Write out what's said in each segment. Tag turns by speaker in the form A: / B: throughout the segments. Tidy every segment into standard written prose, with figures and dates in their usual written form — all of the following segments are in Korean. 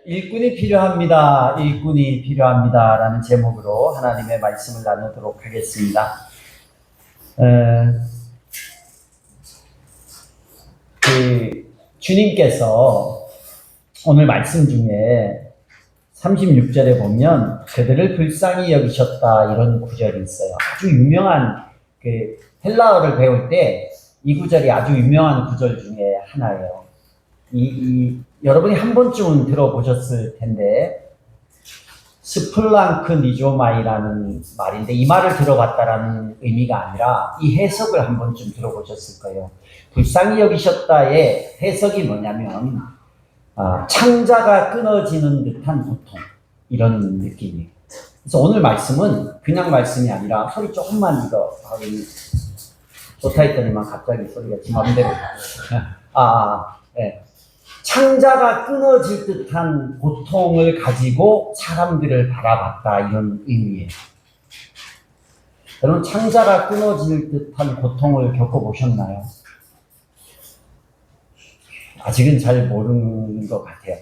A: 일꾼이 필요합니다. 일꾼이 필요합니다. 라는 제목으로 하나님의 말씀을 나누도록 하겠습니다. 주님께서 오늘 말씀 중에 36절에 보면 그들을 불쌍히 여기셨다 이런 구절이 있어요. 아주 유명한 헬라어를 배울 때 이 구절이 아주 유명한 구절 중에 하나예요. 여러분이 한 번쯤은 들어보셨을 텐데 스플랑크 니조마이라는 말인데 이 말을 들어봤다라는 의미가 아니라 이 해석을 한 번쯤 들어보셨을 거예요. 불쌍히 여기셨다의 해석이 뭐냐면 창자가 끊어지는 듯한 고통, 이런 느낌이에요. 그래서 오늘 말씀은 그냥 말씀이 아니라 소리 조금만 이거 좋다 했더니만 갑자기 소리가 지 맘대로 네. 창자가 끊어질 듯한 고통을 가지고 사람들을 바라봤다 이런 의미예요. 여러분 창자가 끊어질 듯한 고통을 겪어보셨나요? 아직은 잘 모르는 것 같아요.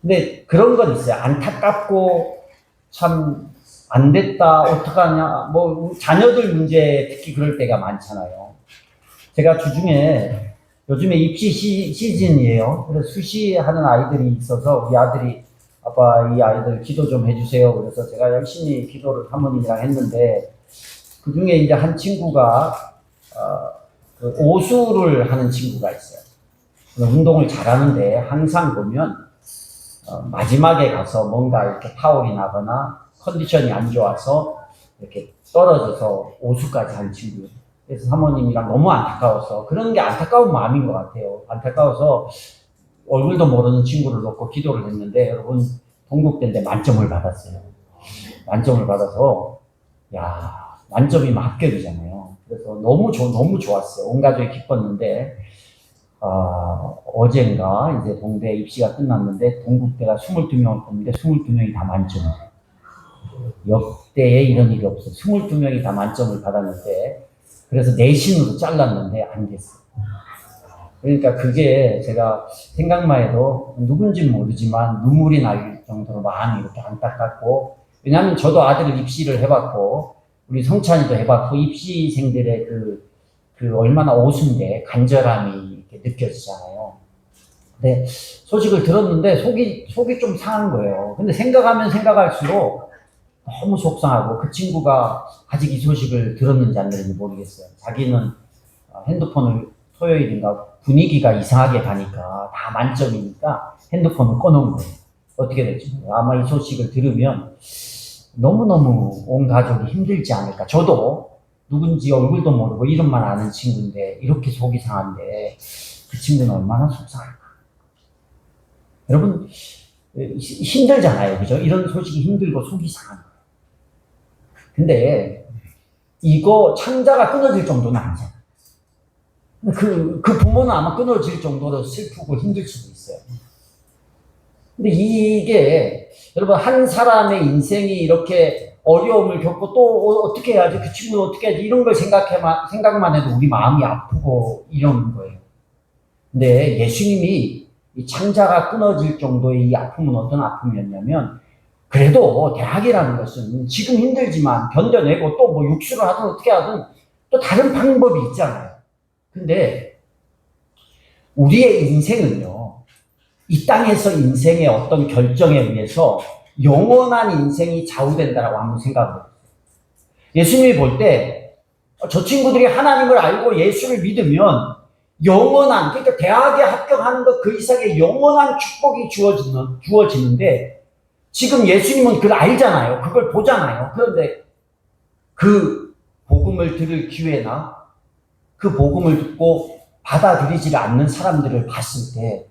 A: 근데 그런 건 있어요. 안타깝고 참 안 됐다 어떡하냐 자녀들 문제 특히 그럴 때가 많잖아요. 제가 주중에 요즘에 입시 시즌이에요. 그래서 수시하는 아이들이 있어서 우리 아들이 아빠 이 아이들 기도 좀 해주세요. 그래서 제가 열심히 기도를 사모님이랑 했는데 그 중에 이제 한 친구가 오수를 하는 친구가 있어요. 운동을 잘하는데 항상 보면 마지막에 가서 뭔가 이렇게 파울이 나거나 컨디션이 안 좋아서 이렇게 떨어져서 오수까지 한 친구예요. 그래서 사모님이랑 너무 안타까워서 그런 게 안타까운 마음인 것 같아요. 안타까워서 얼굴도 모르는 친구를 놓고 기도를 했는데 여러분 동국대인데 만점을 받았어요. 만점을 받아서 만점이 합격이잖아요. 그래서 너무 좋았어요. 온 가족이 기뻤는데 어젠가 이제 동대 입시가 끝났는데 동국대가 22명을 뽑는데 22명이 다 만점이에요. 역대에 이런 일이 없어요. 22명이 다 만점을 받았는데 그래서 내신으로 잘랐는데 안 됐어요. 그러니까 그게 제가 생각만 해도 누군지 모르지만 눈물이 날 정도로 마음이 이렇게 안타깝고, 왜냐하면 저도 아들을 입시를 해봤고 우리 성찬이도 해봤고 입시생들의 그 얼마나 오순데 간절함이 이렇게 느껴지잖아요. 근데 소식을 들었는데 속이 좀 상한 거예요. 근데 생각하면 생각할수록 너무 속상하고 그 친구가 아직 이 소식을 들었는지 안 들었는지 모르겠어요. 자기는 핸드폰을 토요일인가 분위기가 이상하게 가니까 다 만점이니까 핸드폰을 꺼놓은 거예요. 어떻게 될지 아마 이 소식을 들으면 너무너무 온 가족이 힘들지 않을까. 저도 누군지 얼굴도 모르고 이름만 아는 친구인데 이렇게 속이 상한데 그 친구는 얼마나 속상할까. 여러분 힘들잖아요. 그죠? 이런 소식이 힘들고 속이 상한 거예요. 근데 이거 창자가 끊어질 정도는 아니잖아요. 그 부모는 아마 끊어질 정도로 슬프고 힘들 수도 있어요. 근데 이게 여러분 한 사람의 인생이 이렇게 어려움을 겪고 또 어떻게 해야지, 그 친구는 어떻게 해야지, 이런 걸 생각만 해도 우리 마음이 아프고 이러는 거예요. 근데 예수님이 이 창자가 끊어질 정도의 이 아픔은 어떤 아픔이었냐면, 그래도 대학이라는 것은 지금 힘들지만 견뎌내고 또 뭐 육수를 하든 어떻게 하든 또 다른 방법이 있잖아요. 근데 우리의 인생은요, 이 땅에서 인생의 어떤 결정에 의해서 영원한 인생이 좌우된다라고 한번 생각을 해보세요. 예수님이 볼 때 저 친구들이 하나님을 알고 예수를 믿으면 영원한, 그러니까 대학에 합격하는 것 그 이상의 영원한 축복이 주어지는데, 지금 예수님은 그걸 알잖아요. 그걸 보잖아요. 그런데 그 복음을 들을 기회나 그 복음을 듣고 받아들이지 않는 사람들을 봤을 때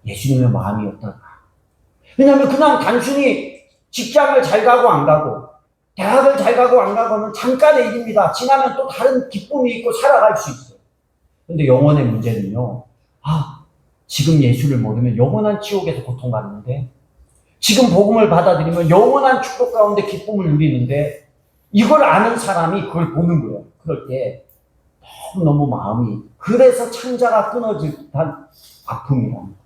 A: 예수님의 마음이 어떨까? 왜냐하면 그냥 단순히 직장을 잘 가고 안 가고 대학을 잘 가고 안 가고는 잠깐의 일입니다. 지나면 또 다른 기쁨이 있고 살아갈 수 있어요. 근데 영혼의 문제는요, 지금 예수를 모르면 영원한 지옥에서 고통받는데, 지금 복음을 받아들이면 영원한 축복 가운데 기쁨을 누리는데, 이걸 아는 사람이 그걸 보는 거예요. 그럴 때 너무 마음이, 그래서 창자가 끊어질 듯한 아픔이랍니다.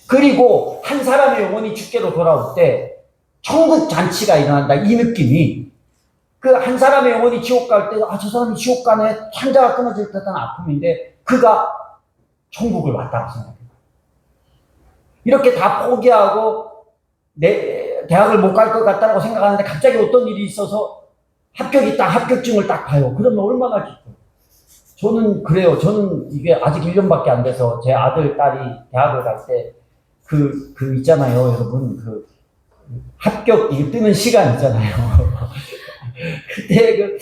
A: 그리고 한 사람의 영혼이 주께로 돌아올 때 천국 잔치가 일어난다. 이 느낌이. 그 한 사람의 영혼이 지옥 갈 때, 저 사람이 지옥 가네. 환자가 끊어질 듯한 아픔인데 그가 천국을 왔다고 생각해요. 이렇게 다 포기하고 내 대학을 못 갈 것 같다고 생각하는데 갑자기 어떤 일이 있어서 합격이 딱 합격증을 딱 봐요. 그러면 얼마나 기뻐요. 저는 그래요. 저는 이게 아직 1년밖에 안 돼서 제 아들, 딸이 대학을 갈 때 있잖아요, 여러분. 합격, 이거 뜨는 시간 있잖아요. 그때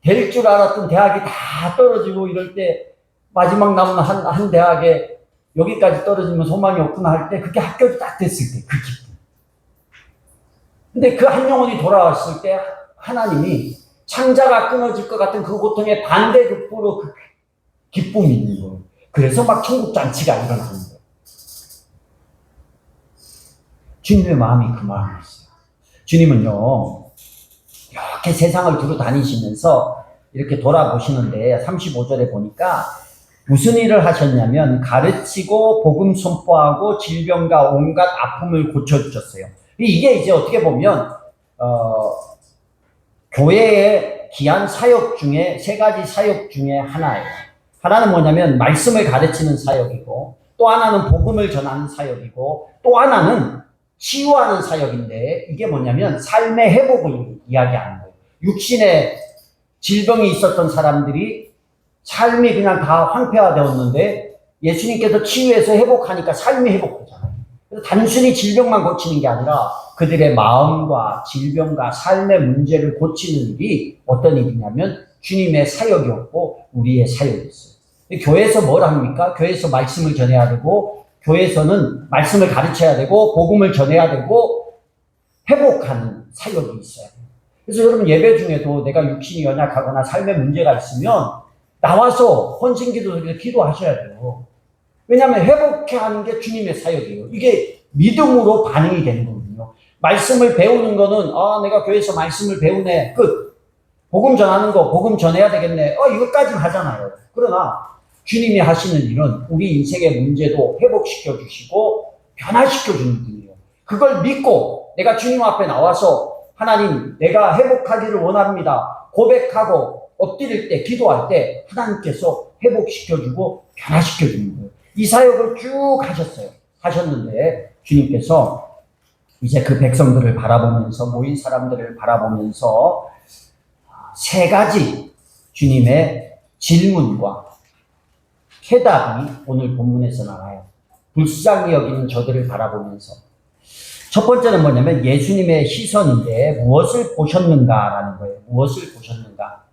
A: 될 줄 알았던 대학이 다 떨어지고 이럴 때 마지막 남은 한 대학에 여기까지 떨어지면 소망이 없구나 할 때 그게 합격이 딱 됐을 때 그 기쁨. 근데 그 한 영혼이 돌아왔을 때 하나님이 창자가 끊어질 것 같은 그 고통의 반대급부로 그 기쁨이 있는 거예요. 그래서 막 천국 잔치가 일어나는 거예요. 주님의 마음이 그 마음이었어요. 주님은요, 이렇게 세상을 두루 다니시면서 이렇게 돌아보시는데 35절에 보니까 무슨 일을 하셨냐면 가르치고 복음 선포하고 질병과 온갖 아픔을 고쳐주셨어요. 이게 이제 어떻게 보면 교회의 귀한 사역 중에 세 가지 사역 중에 하나예요. 하나는 뭐냐면 말씀을 가르치는 사역이고, 또 하나는 복음을 전하는 사역이고, 또 하나는 치유하는 사역인데, 이게 뭐냐면 삶의 회복을 이야기하는 거예요. 육신에 질병이 있었던 사람들이 삶이 그냥 다 황폐화되었는데 예수님께서 치유해서 회복하니까 삶이 회복되잖아요. 그래서 단순히 질병만 고치는 게 아니라 그들의 마음과 질병과 삶의 문제를 고치는 일이 어떤 일이냐면 주님의 사역이었고 우리의 사역이었어요. 교회에서 뭘 합니까? 교회에서 말씀을 전해야 되고, 교회에서는 말씀을 가르쳐야 되고, 복음을 전해야 되고, 회복하는 사역이 있어요. 그래서 여러분 예배 중에도 내가 육신이 연약하거나 삶의 문제가 있으면 나와서 헌신기도에서 기도하셔야 돼요. 왜냐하면 회복해 하는 게 주님의 사역이에요. 이게 믿음으로 반응이 되는 거거든요. 말씀을 배우는 거는 내가 교회에서 말씀을 배우네, 끝. 복음 전하는 거, 복음 전해야 되겠네, 이것까지 하잖아요. 그러나 주님이 하시는 일은 우리 인생의 문제도 회복시켜 주시고 변화시켜 주는 분이에요. 그걸 믿고 내가 주님 앞에 나와서 하나님, 내가 회복하기를 원합니다. 고백하고 엎드릴 때, 기도할 때 하나님께서 회복시켜주고 변화시켜주는 거예요. 이 사역을 쭉 하셨는데 주님께서 이제 그 백성들을 바라보면서, 모인 사람들을 바라보면서 세 가지 주님의 질문과 해답이 오늘 본문에서 나와요. 불쌍히 여기는 저들을 바라보면서. 첫 번째는 뭐냐면 예수님의 시선인데 무엇을 보셨는가라는 거예요. 무엇을 보셨는가.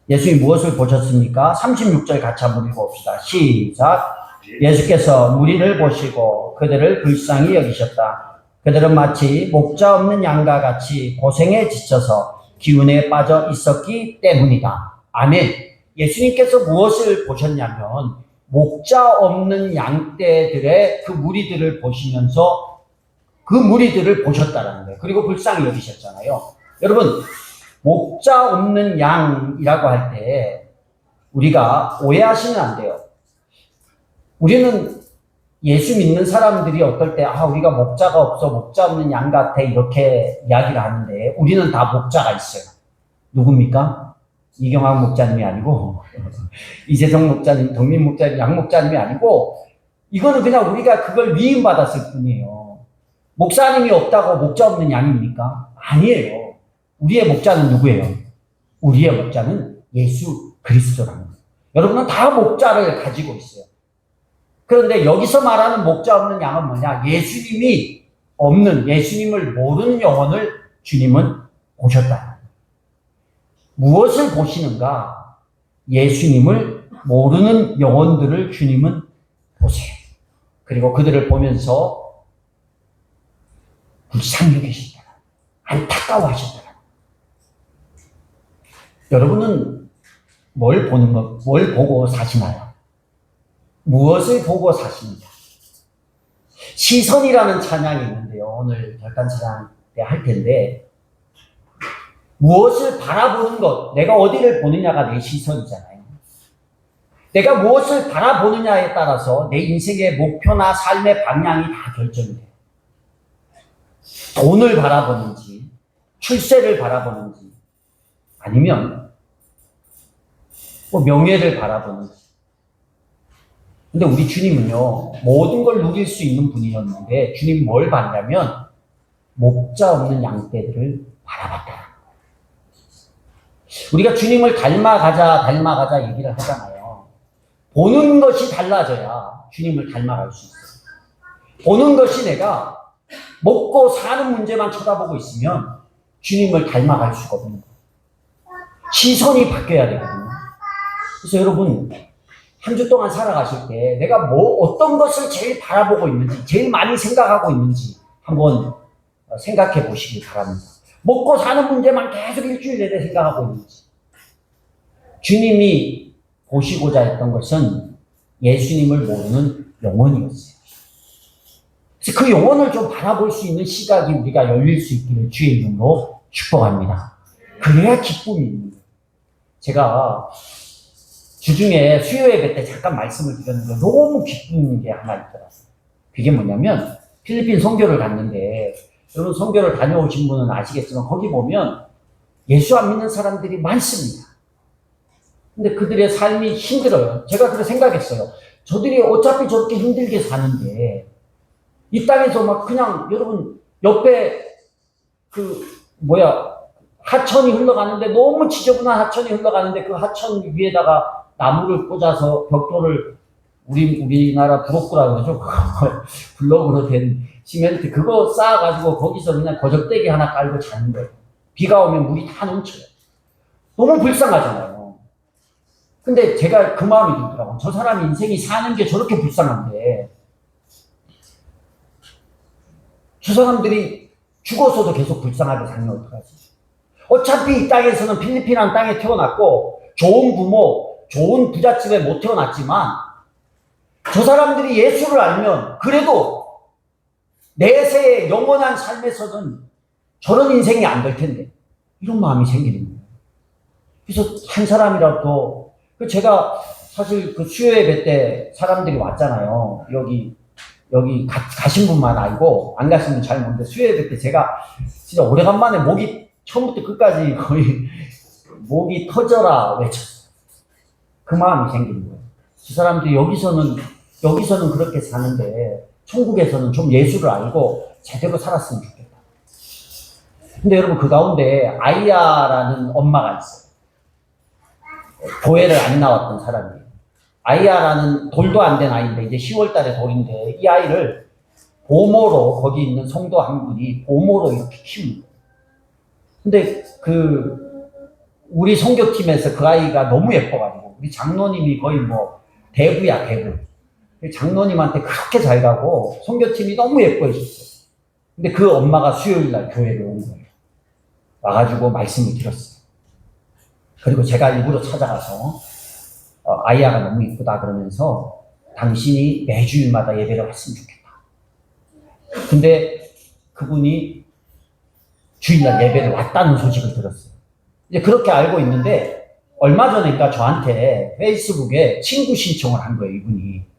A: 예수님이 무엇을 보셨습니까? 36절 같이 한번 읽어봅시다. 시작. 예수께서 무리를 보시고 그들을 불쌍히 여기셨다. 그들은 마치 목자 없는 양과 같이 고생에 지쳐서 기운에 빠져 있었기 때문이다. 아멘. 예수님께서 무엇을 보셨냐면 목자 없는 양떼들의 그 무리들을 보시면서 그 무리들을 보셨다라는 거예요. 그리고 불쌍히 여기셨잖아요. 여러분, 목자 없는 양이라고 할 때 우리가 오해하시면 안 돼요. 우리는 예수 믿는 사람들이 어떨 때 우리가 목자가 없어, 목자 없는 양 같아, 이렇게 이야기를 하는데 우리는 다 목자가 있어요. 누굽니까? 이경학 목자님이 아니고 이재성 목자님, 덕민 목자님, 양 목자님이 아니고, 이거는 그냥 우리가 그걸 위임받았을 뿐이에요. 목사님이 없다고 목자 없는 양입니까? 아니에요. 우리의 목자는 누구예요? 우리의 목자는 예수 그리스도라는 거예요. 여러분은 다 목자를 가지고 있어요. 그런데 여기서 말하는 목자 없는 양은 뭐냐? 예수님이 없는, 예수님을 모르는 영혼을 주님은 보셨다. 무엇을 보시는가? 예수님을 모르는 영혼들을 주님은 보세요. 그리고 그들을 보면서 불쌍히 여기신다. 안타까워하신다. 여러분은 뭘 보고 사시나요? 무엇을 보고 사십니까? 시선이라는 찬양이 있는데요. 오늘 결단 찬양 때 할 텐데, 무엇을 바라보는 것, 내가 어디를 보느냐가 내 시선이잖아요. 내가 무엇을 바라보느냐에 따라서 내 인생의 목표나 삶의 방향이 다 결정이 돼요. 돈을 바라보는지, 출세를 바라보는지, 아니면 뭐 명예를 바라보는지. 근데 우리 주님은요, 모든 걸 누릴 수 있는 분이었는데, 주님 뭘 봤냐면, 목자 없는 양떼들을 바라봤다. 우리가 주님을 닮아가자 얘기를 하잖아요. 보는 것이 달라져야 주님을 닮아갈 수 있어요. 보는 것이 내가 먹고 사는 문제만 쳐다보고 있으면 주님을 닮아갈 수가 없는 거예요. 시선이 바뀌어야 되거든요. 그래서 여러분, 한 주 동안 살아가실 때 내가 어떤 것을 제일 바라보고 있는지, 제일 많이 생각하고 있는지 한번 생각해 보시기 바랍니다. 먹고 사는 문제만 계속 일주일 내내 생각하고 있는지. 주님이 보시고자 했던 것은 예수님을 모르는 영혼이었어요. 그래서 그 영혼을 좀 바라볼 수 있는 시각이 우리가 열릴 수 있기를 주의 이름으로 축복합니다. 그래야 기쁨이 있는 거예요. 제가 주중에 수요 예배 때 잠깐 말씀을 드렸는데 너무 기쁜 게 하나 있더라고요. 그게 뭐냐면 필리핀 선교를 갔는데, 여러분 선교를 다녀오신 분은 아시겠지만 거기 보면 예수 안 믿는 사람들이 많습니다. 근데 그들의 삶이 힘들어요. 제가 그렇게 생각했어요. 저들이 어차피 저렇게 힘들게 사는데 이 땅에서 막 그냥, 여러분 옆에 하천이 흘러가는데, 너무 지저분한 하천이 흘러가는데 그 하천 위에다가 나무를 꽂아서 벽돌을, 우리나라 브로크라고 그러죠. 블럭으로 된 시멘트 그거 쌓아가지고 거기서 그냥 거적대기 하나 깔고 자는 거예요. 비가 오면 물이 다 넘쳐요. 너무 불쌍하잖아요. 근데 제가 그 마음이 들더라고요. 저 사람 인생이 사는 게 저렇게 불쌍한데 저 사람들이 죽어서도 계속 불쌍하게 살면 어떡하지? 어차피 이 땅에서는 필리핀이라는 땅에 태어났고 좋은 부모, 좋은 부잣집에 못 태어났지만 저 사람들이 예수를 알면 그래도 내세의 영원한 삶에서는 저런 인생이 안 될 텐데, 이런 마음이 생기는 거예요. 그래서 한 사람이라도, 제가 사실 그 수요 예배 때 사람들이 왔잖아요. 여기 가신 분만 알고 안 가신 분 잘 모르는데, 수요 예배 때 제가 진짜 오래간만에 목이 처음부터 끝까지 거의 목이 터져라 외쳤어요. 그 마음이 생기는 거예요. 그 사람들이 여기서는 그렇게 사는데 천국에서는 좀 예수를 알고 제대로 살았으면 좋겠다. 근데 여러분, 그 가운데 아이야라는 엄마가 있어요. 교회를 안 나왔던 사람이에요. 아이야라는 돌도 안 된 아이인데 이제 10월 달에 돌인데, 이 아이를 보모로, 거기 있는 성도 한 분이 보모로 이렇게 키웁니다. 근데 우리 선교팀에서 그 아이가 너무 예뻐가지고 우리 장로님이 거의 대부야, 대부. 장로님한테 그렇게 잘 가고 선교팀이 너무 예뻐해 줬어요. 근데 그 엄마가 수요일 날 교회를 온 거예요. 와가지고 말씀을 드렸어요. 그리고 제가 일부러 찾아가서 아이야가 너무 이쁘다 그러면서 당신이 매주일마다 예배를 왔으면 좋겠다. 근데 그분이 주일날 예배를 왔다는 소식을 들었어요. 이제 그렇게 알고 있는데 얼마 전에니까 저한테 페이스북에 친구 신청을 한 거예요, 이분이.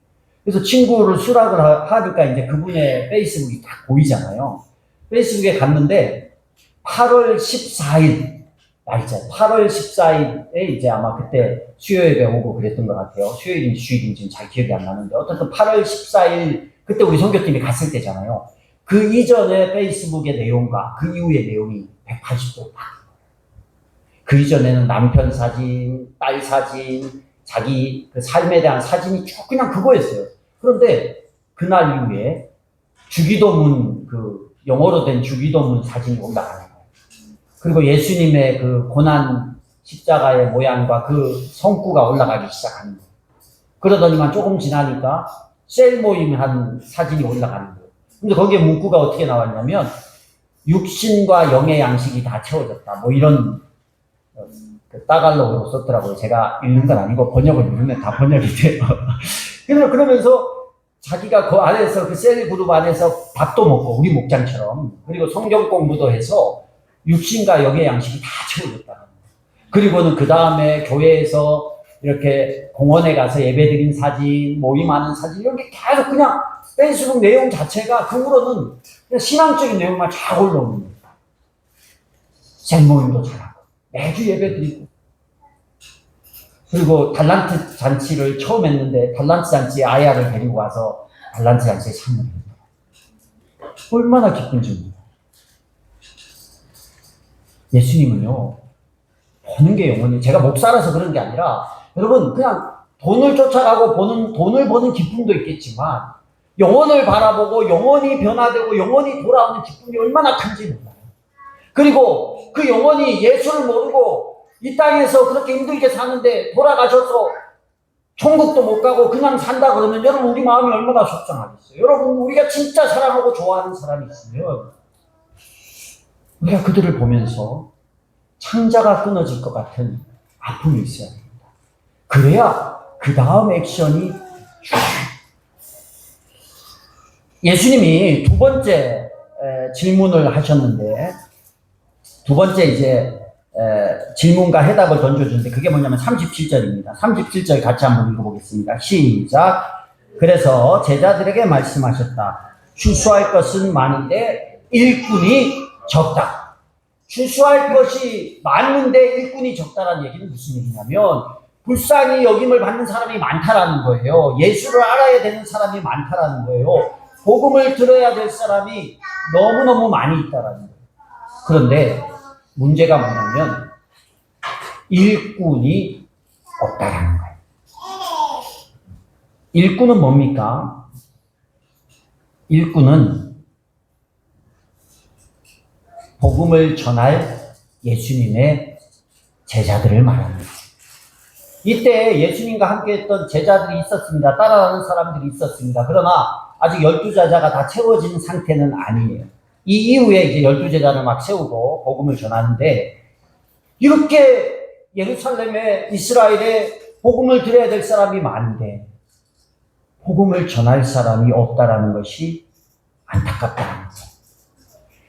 A: 그래서 친구를 수락을 하니까 이제 그분의 페이스북이 딱 보이잖아요. 페이스북에 갔는데 8월 14일 날짜, 8월 14일에 이제 아마 그때 수요예배 오고 그랬던 것 같아요. 수요일인지 주일인지는 잘 기억이 안 나는데 어쨌든 8월 14일 그때 우리 선교팀이 갔을 때잖아요. 그 이전의 페이스북의 내용과 그 이후의 내용이 180도 바뀌어요. 그 이전에는 남편 사진, 딸 사진, 자기 그 삶에 대한 사진이 쭉 그냥 그거였어요. 그런데 그날 이후에 주기도문, 영어로 된 주기도문 사진이 올라가는 거예요. 그리고 예수님의 그 고난 십자가의 모양과 그 성구가 올라가기 시작하는 거예요. 그러더니만 조금 지나니까 셀 모임한 사진이 올라가는 거예요. 근데 거기에 문구가 어떻게 나왔냐면 육신과 영의 양식이 다 채워졌다. 이런 따갈로로 썼더라고요. 제가 읽는 건 아니고 번역을 누르면 다 번역이 돼요. 그러면서 자기가 그 안에서 그 셀 그룹 안에서 밥도 먹고 우리 목장처럼, 그리고 성경 공부도 해서 육신과 영의 양식이 다 채워졌다. 그리고는 그 다음에 교회에서 이렇게 공원에 가서 예배드린 사진, 모임하는 사진, 이런 게 계속 그냥 페이스북 내용 자체가 그 후로는 그냥 신앙적인 내용만 쫙 올라오는 거예요. 셀모임도 잘하고, 매주 예배드리고. 그리고 달란트 잔치를 처음 했는데, 달란트 잔치에 아야를 데리고 와서 달란트 잔치에 참여를 했어요. 얼마나 기쁜지 몰라요. 예수님은요, 버는 게 영원히, 제가 목사라서 그런 게 아니라, 여러분, 그냥 돈을 쫓아가고 돈을 버는 기쁨도 있겠지만, 영혼을 바라보고 영원히 변화되고 영원히 돌아오는 기쁨이 얼마나 큰지 몰라요. 그리고 그 영혼이 예수를 모르고 이 땅에서 그렇게 힘들게 사는데 돌아가셔서 천국도 못 가고 그냥 산다 그러면 여러분 우리 마음이 얼마나 속상하겠어요. 여러분 우리가 진짜 사랑하고 좋아하는 사람이 있으면 우리가 그들을 보면서 창자가 끊어질 것 같은 아픔이 있어야 됩니다. 그래야 그 다음 액션이 예수님이 두 번째 질문을 하셨는데 두 번째 이제 질문과 해답을 던져주는데 그게 뭐냐면 37절입니다. 37절 같이 한번 읽어보겠습니다. 시작. 그래서 제자들에게 말씀하셨다. 추수할 것은 많은데 일꾼이 적다. 추수할 것이 많은데 일꾼이 적다라는 얘기는 무슨 얘기냐면 불쌍히 여김을 받는 사람이 많다라는 거예요. 예수를 알아야 되는 사람이 많다라는 거예요. 복음을 들어야 될 사람이 너무너무 많이 있다라는 거예요. 그런데 문제가 뭐냐면 일꾼이 없다라는 거예요. 일꾼은 뭡니까? 일꾼은 복음을 전할 예수님의 제자들을 말합니다. 이때 예수님과 함께 했던 제자들이 있었습니다. 따라가는 사람들이 있었습니다. 그러나 아직 12제자가 다 채워진 상태는 아니에요. 이 이후에 이제 12제자를 막 세우고 복음을 전하는데 이렇게 예루살렘에 이스라엘에 복음을 들어야 될 사람이 많은데 복음을 전할 사람이 없다라는 것이 안타깝다는 거예요.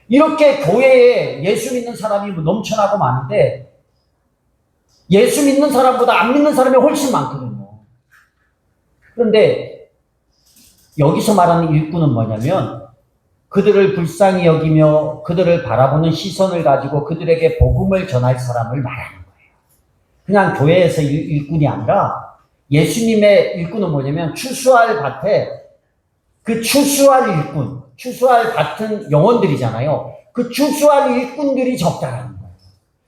A: 이렇게 교회에 예수 믿는 사람이 넘쳐나고 많은데 예수 믿는 사람보다 안 믿는 사람이 훨씬 많거든요. 그런데 여기서 말하는 일꾼은 뭐냐면 그들을 불쌍히 여기며 그들을 바라보는 시선을 가지고 그들에게 복음을 전할 사람을 말하는 거예요. 그냥 교회에서 일꾼이 아니라 예수님의 일꾼은 뭐냐면 추수할 밭에 그 추수할 일꾼, 추수할 밭은 영혼들이잖아요. 그 추수할 일꾼들이 적다라는 거예요.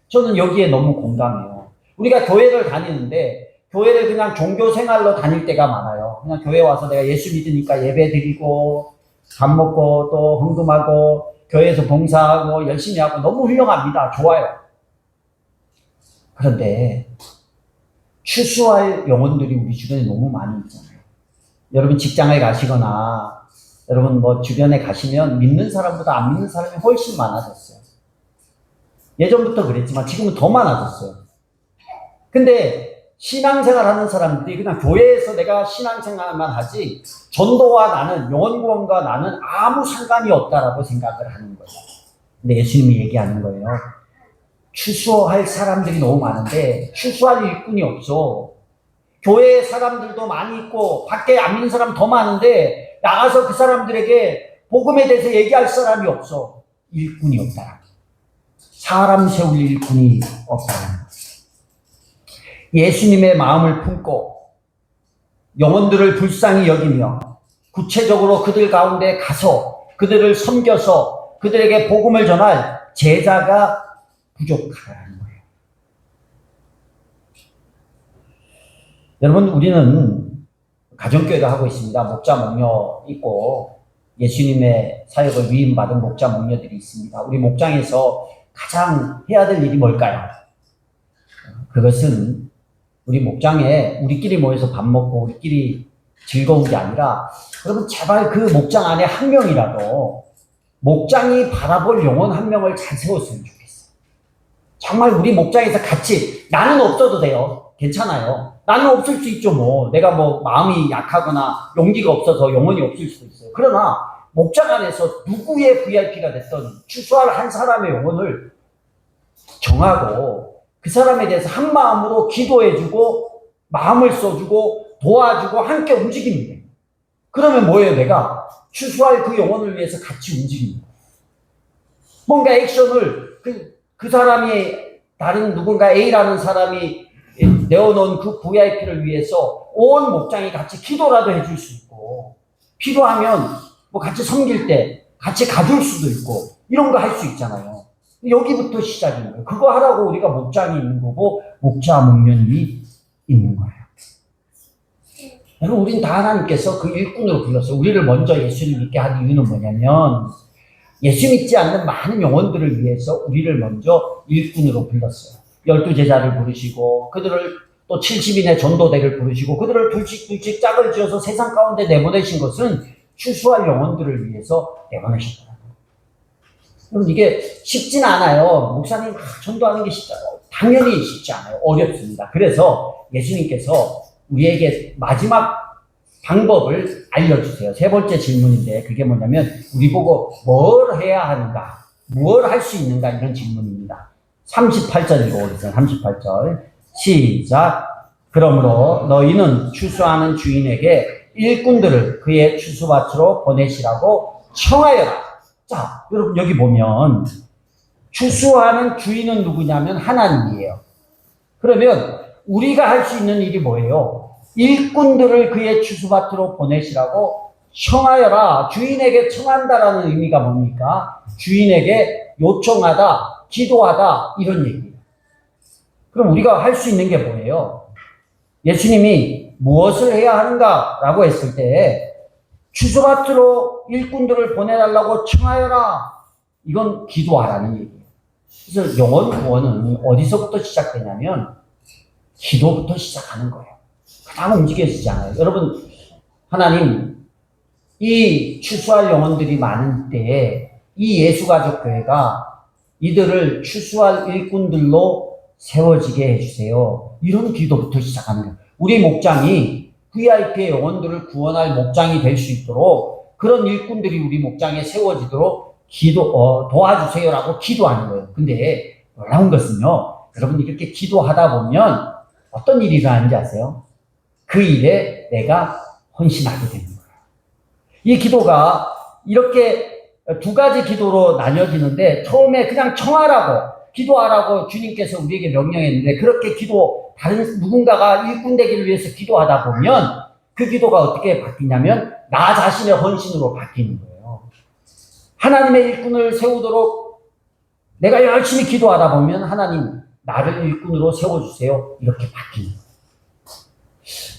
A: 저는 여기에 너무 공감해요. 우리가 교회를 다니는데 교회를 그냥 종교 생활로 다닐 때가 많아요. 그냥 교회 와서 내가 예수 믿으니까 예배 드리고 밥 먹고 또 헌금하고 교회에서 봉사하고 열심히 하고 너무 훌륭합니다. 좋아요. 그런데 추수할 영혼들이 우리 주변에 너무 많이 있잖아요. 여러분 직장에 가시거나 여러분 뭐 주변에 가시면 믿는 사람보다 안 믿는 사람이 훨씬 많아졌어요. 예전부터 그랬지만 지금은 더 많아졌어요. 근데 신앙생활 하는 사람들이 그냥 교회에서 내가 신앙생활만 하지 전도와 나는 영혼구원과 나는 아무 상관이 없다라고 생각을 하는 거예요. 근데 예수님이 얘기하는 거예요. 추수할 사람들이 너무 많은데 추수할 일꾼이 없어. 교회에 사람들도 많이 있고 밖에 안 믿는 사람 더 많은데 나가서 그 사람들에게 복음에 대해서 얘기할 사람이 없어. 일꾼이 없다. 사람 세울 일꾼이 없다. 예수님의 마음을 품고 영혼들을 불쌍히 여기며 구체적으로 그들 가운데 가서 그들을 섬겨서 그들에게 복음을 전할 제자가 부족하다는 거예요. 여러분 우리는 가정교회도 하고 있습니다. 목자 목녀 있고 예수님의 사역을 위임받은 목자 목녀들이 있습니다. 우리 목장에서 가장 해야 될 일이 뭘까요? 그것은 우리 목장에 우리끼리 모여서 밥 먹고 우리끼리 즐거운 게 아니라 여러분 제발 그 목장 안에 한 명이라도 목장이 바라볼 영혼 한 명을 잘 세웠으면 좋겠어요. 정말 우리 목장에서 같이 나는 없어도 돼요. 괜찮아요. 나는 없을 수 있죠. 뭐 내가 뭐 마음이 약하거나 용기가 없어서 영혼이 없을 수도 있어요. 그러나 목장 안에서 누구의 VIP가 됐던 추수할 한 사람의 영혼을 정하고 그 사람에 대해서 한 마음으로 기도해주고 마음을 써주고 도와주고 함께 움직이면 돼요. 그러면 뭐예요? 내가 추수할 그 영혼을 위해서 같이 움직입니다. 뭔가 액션을 그 사람이 다른 누군가 A라는 사람이 내어놓은 그 VIP를 위해서 온 목장이 같이 기도라도 해줄 수 있고, 필요하면 뭐 같이 섬길 때 같이 가줄 수도 있고, 이런 거 할 수 있잖아요. 여기부터 시작인 거예요. 그거 하라고 우리가 목장이 있는 거고, 목자 목련이 있는 거예요. 여러분, 우린 다 하나님께서 그 일꾼으로 불렀어요. 우리를 먼저 예수를 믿게 한 이유는 뭐냐면, 예수 믿지 않는 많은 영혼들을 위해서 우리를 먼저 일꾼으로 불렀어요. 12제자를 부르시고, 그들을 또 70인의 전도대를 부르시고, 그들을 둘씩 짝을 지어서 세상 가운데 내보내신 것은 추수할 영혼들을 위해서 내보내셨더라고요. 여러분, 이게 쉽진 않아요. 목사님, 전도하는 게 쉽잖아요. 당연히 쉽지 않아요. 어렵습니다. 그래서 예수님께서 우리에게 마지막 방법을 알려주세요. 세 번째 질문인데, 그게 뭐냐면, 우리 보고 뭘 해야 하는가, 무엇을 할 수 있는가, 이런 질문입니다. 38절 읽어보겠습니다. 38절. 시작. 그러므로 너희는 추수하는 주인에게 일꾼들을 그의 추수밭으로 보내시라고 청하여라. 자, 여러분, 여기 보면, 추수하는 주인은 누구냐면 하나님이에요. 그러면 우리가 할 수 있는 일이 뭐예요? 일꾼들을 그의 추수밭으로 보내시라고 청하여라. 주인에게 청한다라는 의미가 뭡니까? 주인에게 요청하다, 기도하다, 이런 얘기예요. 그럼 우리가 할 수 있는 게 뭐예요? 예수님이 무엇을 해야 하는가라고 했을 때 추수밭으로 일꾼들을 보내달라고 청하여라. 이건 기도하라는 얘기예요. 그래서 영혼 구원은 어디서부터 시작되냐면 기도부터 시작하는 거예요. 그냥 움직여지지 않아요. 여러분, 하나님, 이 추수할 영혼들이 많은 때에 이 예수가족교회가 이들을 추수할 일꾼들로 세워지게 해주세요. 이런 기도부터 시작하는 거예요. 우리 목장이 VIP의 영혼들을 구원할 목장이 될 수 있도록 그런 일꾼들이 우리 목장에 세워지도록 도와주세요라고 기도하는 거예요. 근데 놀라운 것은요, 여러분, 이렇게 기도하다 보면 어떤 일이 일어나는지 아세요? 그 일에 내가 헌신하게 되는 거예요. 이 기도가 이렇게 두 가지 기도로 나뉘어지는데, 처음에 그냥 청하라고, 기도하라고 주님께서 우리에게 명령했는데, 그렇게 다른 누군가가 일꾼 되기를 위해서 기도하다 보면 그 기도가 어떻게 바뀌냐면 나 자신의 헌신으로 바뀌는 거예요. 하나님의 일꾼을 세우도록 내가 열심히 기도하다 보면 하나님, 나를 일꾼으로 세워주세요. 이렇게 바뀌는 거예요.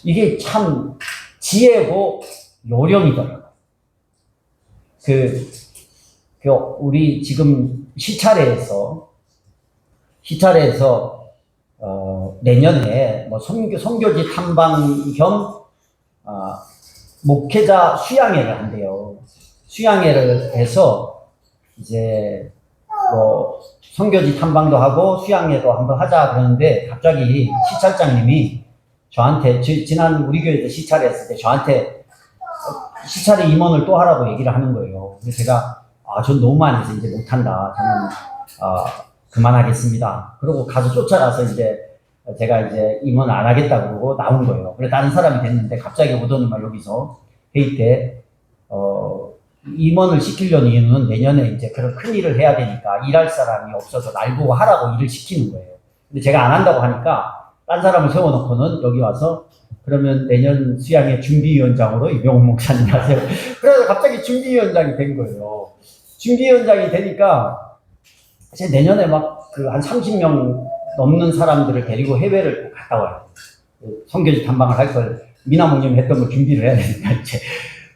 A: 이게 참 지혜고 요령이더라고요. 우리 지금 시차례에서 내년에 뭐 선교지 탐방 겸 목회자 수양회를 한대요. 수양회를 해서 이제 뭐 선교지 탐방도 하고 수양회도 한번 하자 그러는데, 갑자기 시찰장님이 저한테, 지난 우리 교회에서 시찰회 했을 때 저한테 시찰회 임원을 또 하라고 얘기를 하는 거예요. 그래서 제가 전 너무 많이 해서 이제 못한다. 저는 그만하겠습니다. 그러고 가서 쫓아가서 이제 제가 이제 임원 안 하겠다 그러고 나온 거예요. 그래 다른 사람이 됐는데, 갑자기 오더니 막 여기서 회의 때 임원을 시키려는 이유는 내년에 이제 그런 큰 일을 해야 되니까 일할 사람이 없어서 날 보고 하라고 일을 시키는 거예요. 근데 제가 안 한다고 하니까 딴 사람을 세워놓고는 여기 와서 그러면 내년 수양회 준비위원장으로 이병훈 목사님 하세요. 그래서 갑자기 준비위원장이 된 거예요. 준비위원장이 되니까 이제 내년에 막 한 30명 넘는 사람들을 데리고 해외를 갔다 와요. 선교지 탐방을 할 걸 미나모님이 했던 걸 준비를 해야 되니까 이제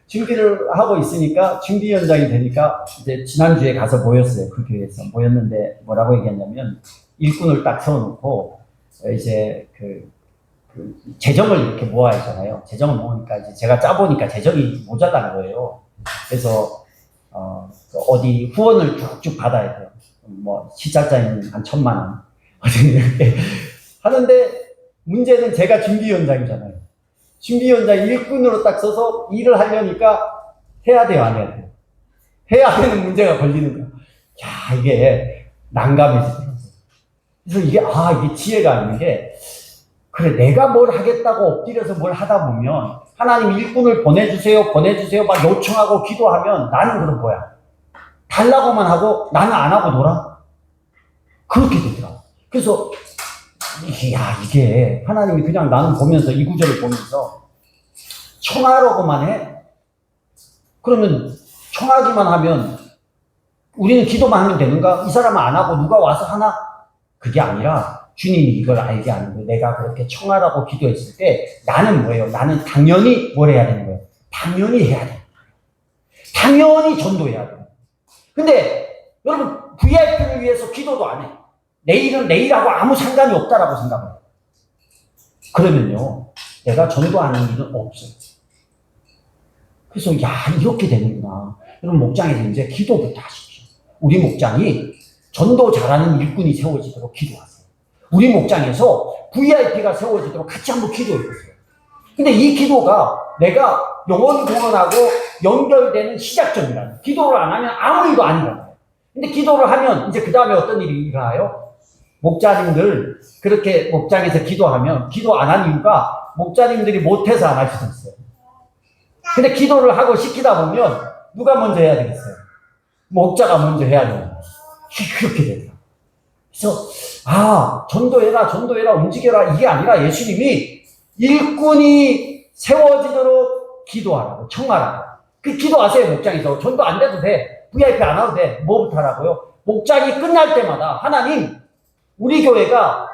A: 준비를 하고 있으니까 준비위원장이 되니까 이제 지난주에 가서 모였어요. 그 교회에서 모였는데 뭐라고 얘기했냐면, 일꾼을 딱 세워놓고 이제 재정을 이렇게 모아야 하잖아요. 재정을 모으니까 이제 제가 짜보니까 재정이 모자란 거예요. 그래서 어디 후원을 쭉쭉 받아야 돼요. 뭐 시작자는 한 1,000만 원 이렇게 하는데, 문제는 제가 준비위원장이잖아요. 준비위원장 일꾼으로 딱 서서 일을 하려니까 해야 돼요, 안 해야 돼요? 해야 되는 문제가 걸리는 거야. 야, 이게 난감해지더라고요. 그래서 이게 지혜가 있는 게, 그래, 내가 뭘 하겠다고 엎드려서 뭘 하다 보면 하나님 일꾼을 보내주세요, 보내주세요 막 요청하고 기도하면 나는 그럼 뭐야? 달라고만 하고 나는 안 하고 놀아? 그렇게 되더라고. 그래서 이게 하나님이 그냥 나는 보면서 이 구절을 보면서 청하라고만 해? 그러면 청하기만 하면 우리는 기도만 하면 되는가? 이 사람은 안 하고 누가 와서 하나? 그게 아니라 주님이 이걸 알게 하는 거예요. 내가 그렇게 청하라고 기도했을 때 나는 뭐예요? 나는 당연히 뭘 해야 되는 거예요? 당연히 해야 돼요. 당연히 전도해야 돼요. 근데 여러분 VIP를 위해서 기도도 안 해. 내일은 내일하고 아무 상관이 없다라고 생각해요. 그러면요 내가 전도하는 일은 없어요. 그래서 이렇게 되는구나. 여러분 목장에서 이제 기도부터 하십시오. 우리 목장이 전도 잘하는 일꾼이 세워지도록 기도하세요. 우리 목장에서 VIP가 세워지도록 같이 한번 기도해보세요. 근데 이 기도가 내가 영혼 구원하고 연결되는 시작점이라는, 기도를 안 하면 아무 일도 안 일어나요. 근데 기도를 하면 이제 그 다음에 어떤 일이 일어나요? 목자님들 그렇게 목장에서 기도하면 기도 안 한 이유가 목자님들이 못해서 안 할 수도 있어요. 근데 기도를 하고 시키다 보면 누가 먼저 해야 되겠어요? 목자가 먼저 해야 되는 거예요. 그렇게 되더라고요. 그래서 전도해라 움직여라 이게 아니라 예수님이 일꾼이 세워지도록 기도하라고 청하라고. 그 기도하세요. 목장에서 전도 안 돼도 돼. VIP 안 와도 돼. 뭐부터 하라고요? 목장이 끝날 때마다 하나님 우리 교회가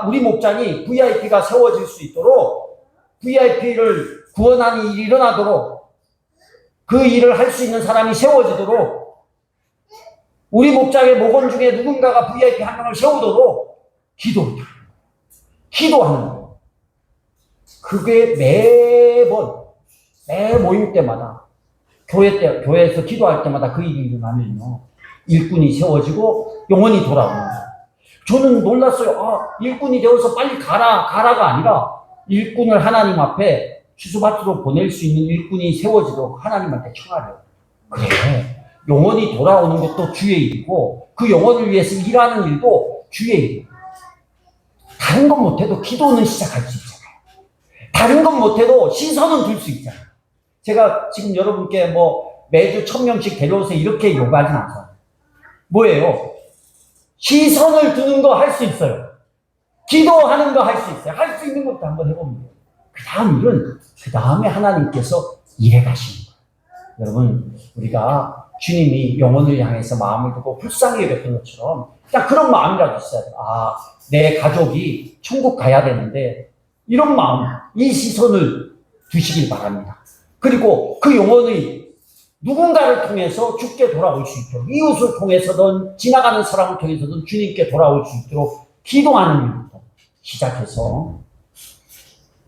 A: 우리 목장이 VIP가 세워질 수 있도록 VIP를 구원하는 일이 일어나도록 그 일을 할 수 있는 사람이 세워지도록 우리 목장의 목원 중에 누군가가 VIP 한 명을 세우도록 기도하는 거예요. 그게 매 모임 때마다 교회에서 기도할 때마다 그 일이 일어나면요 일꾼이 세워지고 영혼이 돌아오는 거예요. 저는 놀랐어요. 일꾼이 되어서 빨리 가라가 아니라 일꾼을 하나님 앞에 추수밭으로 보낼 수 있는 일꾼이 세워지도록 하나님한테 청하래요. 그래, 영혼이 돌아오는 것도 주의 일이고 그 영혼을 위해서 일하는 일도 주의 일이에요. 다른 건 못해도 기도는 시작할 수 있잖아요. 다른 건 못해도 시선은 둘 수 있잖아요. 제가 지금 여러분께 매주 1000명씩 데려오세요 이렇게 요구하진 않아요. 뭐예요? 시선을 두는 거 할 수 있어요. 기도하는 거 할 수 있어요. 할 수 있는 것도 한번 해보면 돼요. 그 다음 일은 그 다음에 하나님께서 일해 가시는 거예요. 여러분 우리가 주님이 영혼을 향해서 마음을 두고 불쌍히 여겼던 것처럼 딱 그런 마음이라도 있어야 돼요. 내 가족이 천국 가야 되는데 이런 마음, 이 시선을 두시길 바랍니다. 그리고 그 영혼의 누군가를 통해서 주께 돌아올 수 있도록 이웃을 통해서든 지나가는 사람을 통해서든 주님께 돌아올 수 있도록 기도하는 일부터 시작해서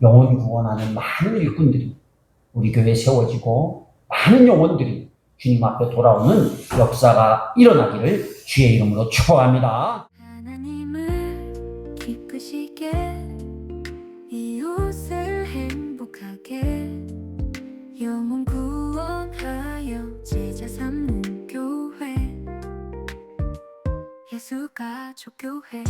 A: 영혼 구원하는 많은 일꾼들이 우리 교회에 세워지고 많은 영혼들이 주님 앞에 돌아오는 역사가 일어나기를 주의 이름으로 축복합니다.
B: 하나님을 기쁘시게 이웃을 행복하게 영혼 구원하여 제자 삼는 교회 예수 가족 교회